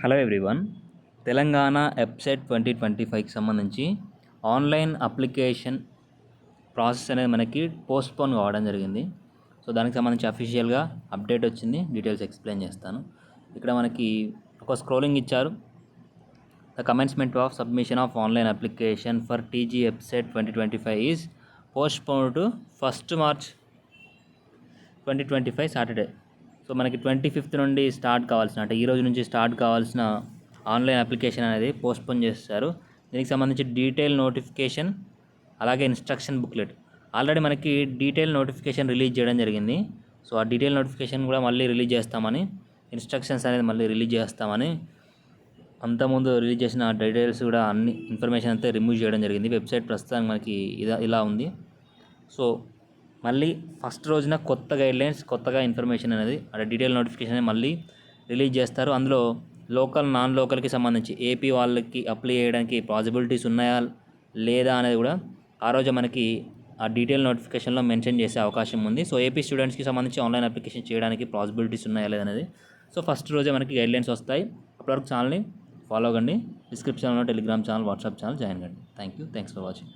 Hello everyone. Telangana EdCET 2025కి సంబంధించి online application process అనేది మనకి పోస్ట్పోన్ కావడం జరిగింది. సో దానికి సంబంధించి అఫీషియల్గా అప్డేట్ వచ్చింది. డీటెయిల్స్ ఎక్స్ప్లెయిన్ చేస్తాను. ఇక్కడ మనకి ఒక స్క్రోలింగ్ ఇచ్చారు. The commencement of submission of online application for TG EdCET 2025 is postponed to 1 March 2025 Saturday. So మనకి 25th నుండి స్టార్ట్ కావాల్సిన, అంటే ఈ రోజు నుంచి స్టార్ట్ కావాల్సిన ఆన్లైన్ అప్లికేషన్ అనేది పోస్ట్పోన్ చేస్తారు. దీనికి సంబంధించి డీటెయిల్ నోటిఫికేషన్ అలాగే ఇన్స్ట్రక్షన్ బుక్లెట్ ఆల్రెడీ మనకి డీటెయిల్ నోటిఫికేషన్ రిలీజ్ చేయడం జరిగింది. సో ఆ డీటెయిల్ నోటిఫికేషన్ కూడా మళ్ళీ రిలీజ్ చేస్తామని, ఇన్స్ట్రక్షన్స్ అనేది మళ్ళీ రిలీజ్ చేస్తామని, అంతకుముందు రిలీజ్ చేసిన డీటెయిల్స్ కూడా అన్ని ఇన్ఫర్మేషన్ అంతా రిమూవ్ చేయడం జరిగింది. వెబ్సైట్ ప్రస్తుతానికి మనకి ఇలా ఉంది. సో మళ్ళీ ఫస్ట్ రోజున కొత్త గైడ్లైన్స్, కొత్తగా ఇన్ఫర్మేషన్ అనేది, అంటే డీటెయిల్ నోటిఫికేషన్ అనేది మళ్ళీ రిలీజ్ చేస్తారు. అందులో లోకల్, నాన్ లోకల్కి సంబంధించి ఏపీ వాళ్ళకి అప్లై చేయడానికి పాసిబిలిటీస్ ఉన్నాయా లేదా అనేది కూడా ఆ రోజు మనకి ఆ డీటెయిల్ నోటిఫికేషన్లో మెన్షన్ చేసే అవకాశం ఉంది. సో ఏపీ స్టూడెంట్స్కి సంబంధించి ఆన్లైన్ అప్లికేషన్ చేయడానికి పాసిబిలిటీస్ ఉన్నాయా లేదనేది సో ఫస్ట్ రోజే మనకి గైడ్లైన్స్ వస్తాయి. అప్పటివరకు ఛానల్ని ఫాలో అవ్వండి. డిస్క్రిప్షన్లో Telegram channel, WhatsApp channel join కండి. Thanks for watching.